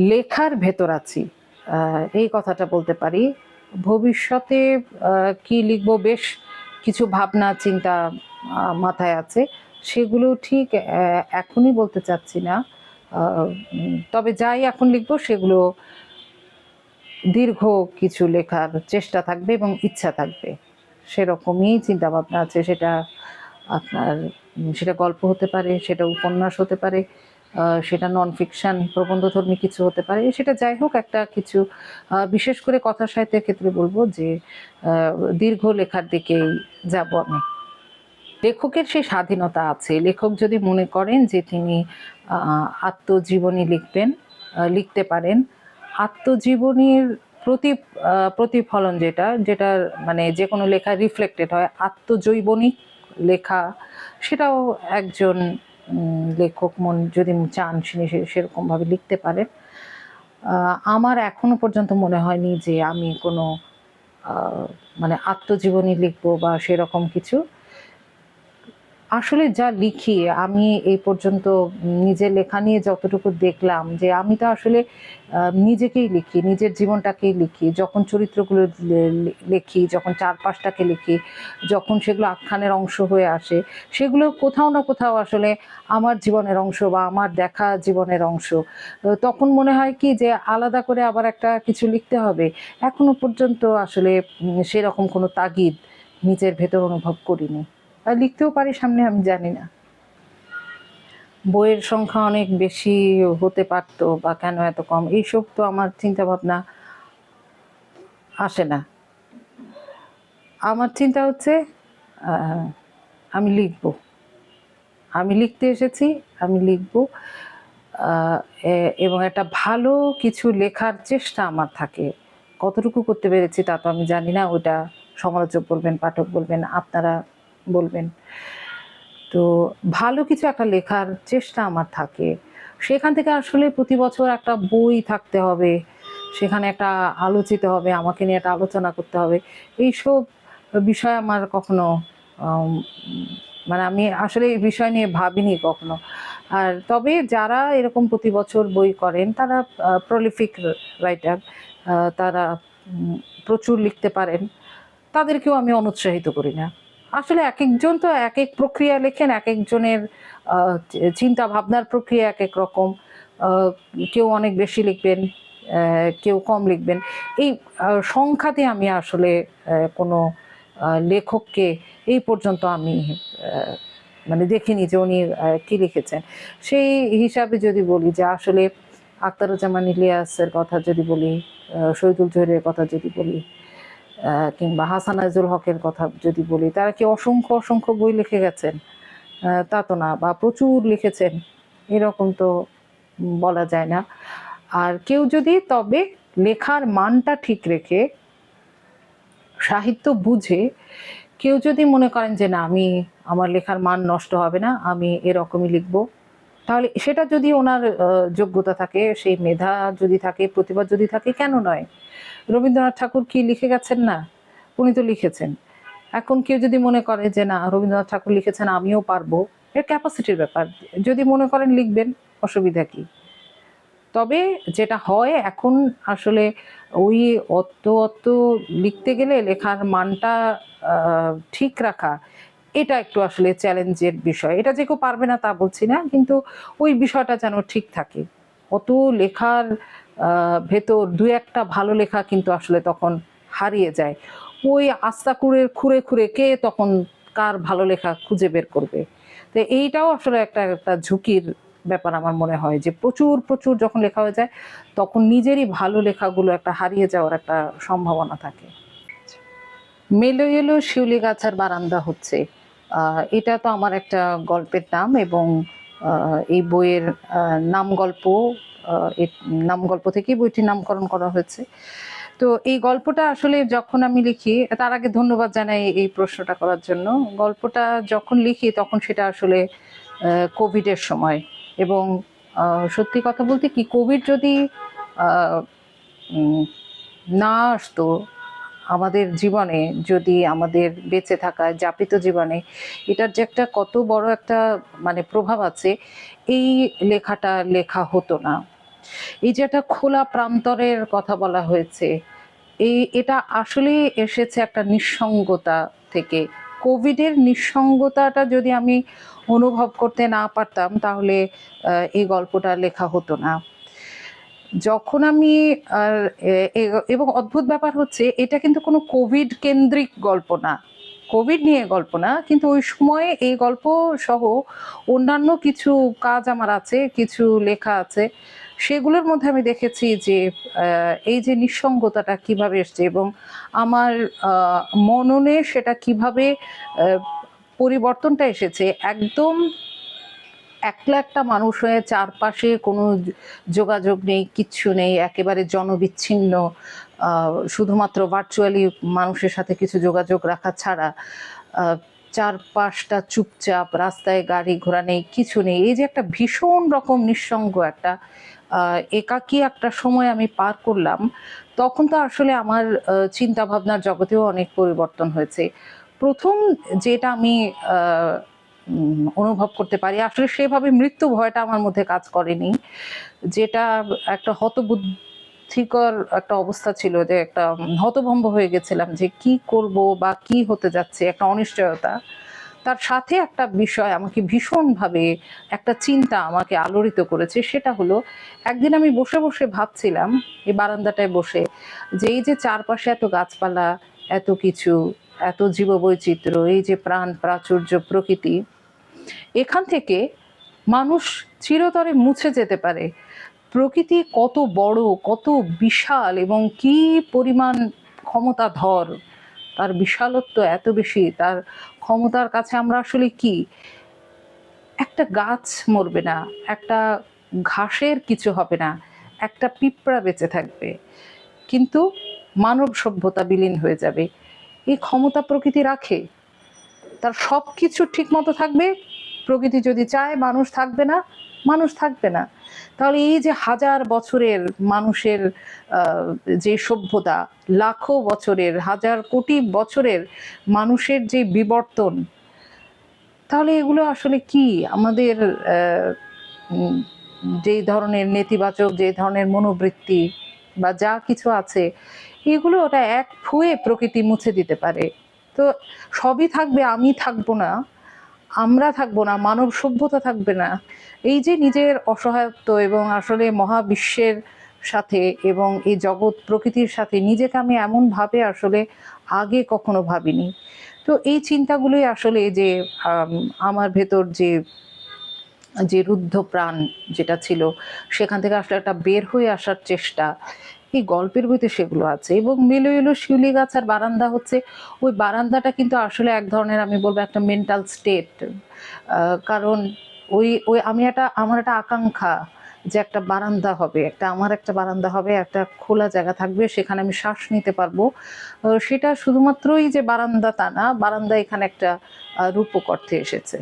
লেখার ভেতর আছি, এই কথাটা বলতে পারি। ভবিষ্যতে কি লিখবো, বেশ কিছু ভাবনা চিন্তা মাথায় আছে। সেগুলো ঠিক এখনই বলতে চাচ্ছি না। তবে যাই এখন লিখবো সেগুলো দীর্ঘ কিছু লেখার চেষ্টা থাকবে এবং ইচ্ছা থাকবে, সেরকমই চিন্তা ভাবনা আছে। সেটা আপনার সেটা গল্প হতে পারে, সেটা উপন্যাস হতে পারে, সেটা নন ফিকশন প্রবন্ধধর্মী কিছু হতে পারে, সেটা যাই হোক একটা কিছু। বিশেষ করে কথা সাহিত্যের ক্ষেত্রে বলবো যে দীর্ঘ লেখার দিকেই যাব আমি। লেখকের সেই স্বাধীনতা আছে। লেখক যদি মনে করেন যে তিনি আত্মজীবনী লিখবেন, লিখতে পারেন। আত্মজীবনীর প্রতিফলন যেটা যেটার মানে যে কোনো লেখা রিফ্লেক্টেড হয়, আত্মজৈবনিক লেখা, সেটাও একজন লেখক যদি চান তিনি সেরকমভাবে লিখতে পারেন। আমার এখনো পর্যন্ত মনে হয়নি যে আমি কোনো মানে আত্মজীবনী লিখবো বা সেরকম কিছু। আসলে যা লিখি আমি এই পর্যন্ত নিজের লেখা নিয়ে যতটুকু দেখলাম, যে আমি তো আসলে নিজেকেই লিখি, নিজের জীবনটাকেই লিখি। যখন চরিত্রগুলো লিখি, যখন চারপাশটাকে লিখি, যখন সেগুলো আখ্যানের অংশ হয়ে আসে, সেগুলো কোথাও না কোথাও আসলে আমার জীবনের অংশ বা আমার দেখা জীবনের অংশ। তখন মনে হয় কি যে আলাদা করে আবার একটা কিছু লিখতে হবে। এখনো পর্যন্ত আসলে সেরকম কোনো তাগিদ নিজের ভেতর অনুভব করিনি। লিখতেও পারি সামনে, আমি জানি না। বইয়ের সংখ্যা অনেক বেশি হতে পারতো বা কেন এত কম, এইসব তো আমার চিন্তা ভাবনা আসে না। আমার চিন্তা হচ্ছে আমি লিখব, আমি লিখতে এসেছি, আমি লিখব, এবং একটা ভালো কিছু লেখার চেষ্টা আমার থাকে। কতটুকু করতে পেরেছি তা তো আমি জানি না, ওটা সমালোচক বলবেন, পাঠক বলবেন, আপনারা বলবেন। তো ভালো কিছু একটা লেখার চেষ্টা আমার থাকে। সেখান থেকে আসলে প্রতি বছর একটা বই থাকতে হবে, সেখানে একটা আলোচিত হবে, আমাকে নিয়ে একটা আলোচনা করতে হবে। এইসব বিষয় আমার কখনো মানে আমি আসলে এই বিষয় নিয়ে ভাবিনি কখনো। আর তবে যারা এরকম প্রতি বছর বই করেন তারা প্রলিফিক রাইটার, তারা প্রচুর লিখতে পারেন, তাদেরকেও আমি অনুৎসাহিত করি না। আসলে এক একজন তো এক এক প্রক্রিয়া লেখেন, এক একজনের চিন্তা ভাবনার প্রক্রিয়া এক এক রকম। কেউ অনেক বেশি লিখবেন, কেউ কম লিখবেন। এই সংখ্যাতে আমি আসলে কোনো লেখককে এই পর্যন্ত আমি মানে দেখিনি যে উনি কি লিখেছেন। সেই হিসাবে যদি বলি যে আসলে আখতারুজ্জামান ইলিয়াসের কথা যদি বলি, শহীদুল জহিরের কথা যদি বলি, কিংবা হাসান আইজুল হকের কথা যদি বলি, তারা কি অসংখ্য অসংখ্য বই লিখে গেছেন? তা তো না, বা প্রচুর লিখেছেন এরকম তো বলা যায় না। আর কেউ যদি তবে লেখার মানটা ঠিক রেখে, সাহিত্য বুঝে কেউ যদি মনে করেন যে না আমি আমার লেখার মান নষ্ট হবে না, আমি এরকমই লিখব, তাহলে সেটা যদি ওনার যোগ্যতা থাকে, সেই মেধা যদি থাকে, প্রতিভা যদি থাকে, কেন নয়? রবীন্দ্রনাথ ঠাকুর কি লিখে গেছেন না? উনি তো লিখেছেন। এখন কেউ যদি মনে করে যে না রবীন্দ্রনাথ ঠাকুর লিখেছেন আমিও পারবো, এর ক্যাপাসিটির ব্যাপার। যদি মনে করেন লিখবেন, অসুবিধা কি? তবে যেটা হয় এখন আসলে ওই অত লিখতে গেলে লেখার মানটা ঠিক রাখা, এটা একটু আসলে চ্যালেঞ্জের বিষয়। এটা যে কেউ পারবে না তা বলছি না, কিন্তু ওই বিষয়টা যেন ঠিক থাকে। অত লেখার ভেতর দু একটা ভালো লেখা কিন্তু আসলে তখন হারিয়ে যায়। ওই আস্তা খুঁড়ে খুঁড়ে কে তখন কার ভালো লেখা খুঁজে বের করবে? তো এইটাও আসলে একটা একটা ঝুঁকির ব্যাপার আমার মনে হয়, যে প্রচুর প্রচুর যখন লেখা হয়ে যায় তখন নিজেরই ভালো লেখাগুলো একটা হারিয়ে যাওয়ার একটা সম্ভাবনা থাকে। মেলো এলো শিউলি গাছার বারান্দা হচ্ছে, এটা তো আমার একটা গল্পের নাম, এবং এই বইয়ের নাম গল্প, নাম গল্প থেকেই বইটির নামকরণ করা হয়েছে। তো এই গল্পটা আসলে যখন আমি লিখি, তার আগে ধন্যবাদ জানাই এই প্রশ্নটা করার জন্য। গল্পটা যখন লিখি তখন সেটা আসলে কোভিডের সময়, এবং সত্যি কথা বলতে কি কোভিড যদি না আসতো আমাদের জীবনে, যদি আমাদের বেঁচে থাকা যাপিত জীবনে এটার যে একটা কত বড় একটা মানে প্রভাব আছে, এই লেখাটা লেখা হতো না। এই যে একটা খোলা প্রান্তরের কথা বলা হয়েছে, এটা আসলে এসেছে একটা নিঃসঙ্গতা থেকে। কোভিডের নিঃসঙ্গতাটা যদি আমি অনুভব করতে না পারতাম, তাহলে এই গল্পটা লেখা হতো না। যখন আমি এবং অদ্ভুত ব্যাপার হচ্ছে, এটা কিন্তু কোনো কোভিড কেন্দ্রিক গল্প না, কোভিড নিয়ে গল্প না, কিন্তু ওই সময়ে এই গল্প সহ অন্যান্য কিছু কাজ আমার আছে, কিছু লেখা আছে, সেগুলোর মধ্যে আমি দেখেছি যে এই যে নিঃসঙ্গতাটা কিভাবে এসছে এবং আমার মননে সেটা কিভাবে পরিবর্তনটা এসেছে। একদম একলা একটা মানুষ হয়ে, চারপাশে কোনো যোগাযোগ নেই, কিচ্ছু নেই, একেবারে জনবিচ্ছিন্ন, শুধুমাত্র ভার্চুয়ালি মানুষের সাথে কিছু যোগাযোগ রাখা ছাড়া, চারপাশটা চুপচাপ, রাস্তায় গাড়ি ঘোড়া নেই, কিছু নেই। এই যে একটা ভীষণ রকম নিঃসঙ্গ একটা একাকী একটা সময় আমি পার করলাম, তখন তো আসলে আমার চিন্তা ভাবনার জগতেও অনেক পরিবর্তন হয়েছে। প্রথম যেটা আমি অনুভব করতে পারি, আসলে সেভাবে মৃত্যু ভয়টা আমার মধ্যে কাজ করেনি, যেটা একটা হতবুদ্ধিকর একটা অবস্থা ছিল, যে একটা হতভম্ব হয়ে গেছিলাম যে কি করব বা কি হতে যাচ্ছে, একটা অনিশ্চয়তা। তার সাথে একটা বিষয় আমাকে ভীষণভাবে, একটা চিন্তা আমাকে আলোড়িত করেছে, সেটা হলো একদিন আমি বসে বসে ভাবছিলাম এই বারান্দাটায় বসে, যে এই যে চারপাশে এত গাছপালা, এত কিছু, এত জীববৈচিত্র্য, এই যে প্রাণ প্রাচুর্য প্রকৃতি, এখান থেকে মানুষ চিরতরে মুছে যেতে পারে। প্রকৃতি কত বড়, কত বিশাল এবং কি পরিমাণ ক্ষমতাধর, তার বিশালত্ব এত বেশি, তার ক্ষমতার কাছে আমরা আসলে কি? একটা গাছ মরবে না, একটা ঘাসের কিছু হবে না, একটা পিঁপড়া বেঁচে থাকবে, কিন্তু মানব সভ্যতা বিলীন হয়ে যাবে। এই ক্ষমতা প্রকৃতি রাখে, তার সব কিছু ঠিক মতো থাকবে। প্রকৃতি যদি চায় মানুষ থাকবে না, মানুষ থাকবে না। তাহলে এই যে হাজার বছরের মানুষের যে সভ্যতা, লাখো বছরের, হাজার কোটি বছরের মানুষের যে বিবর্তন, তাহলে এগুলো আসলে কি আমাদের যে ধরনের নেতিবাচক, যে ধরনের মনোবৃত্তি বা যা কিছু আছে, এগুলো ওটা এক ফুয়ে প্রকৃতি মুছে দিতে পারে। তো সবই থাকবে, আমি থাকবো না, আমরা থাকবো না, মানব সভ্যতা থাকবে না। এই যে নিজের অসহায়ত্ব এবং আসলে মহাবিশ্বের সাথে এবং এই জগৎ প্রকৃতির সাথে নিজেকে আমি এমনভাবে আসলে আগে কখনো ভাবিনি। তো এই চিন্তাগুলোই আসলে যে আমার ভেতর যে যে রুদ্ধ প্রাণ যেটা ছিল, সেখান থেকে আসলে একটা বের হয়ে আসার চেষ্টা, এই গল্পের বইতে সেগুলো আছে। এবং মেলো এলো শিউলি গাছ আর বারান্দা হচ্ছে, ওই বারান্দাটা কিন্তু আসলে এক ধরনের, আমি বলবো একটা মেন্টাল স্টেট। কারণ ওই ওই আমি আমার একটা আকাঙ্ক্ষা যে একটা বারান্দা হবে, আমার একটা বারান্দা হবে, একটা খোলা জায়গা থাকবে, সেখানে আমি শ্বাস নিতে পারবো। সেটা শুধুমাত্রই যে বারান্দা তা না, বারান্দা এখানে একটা রূপক অর্থে এসেছে।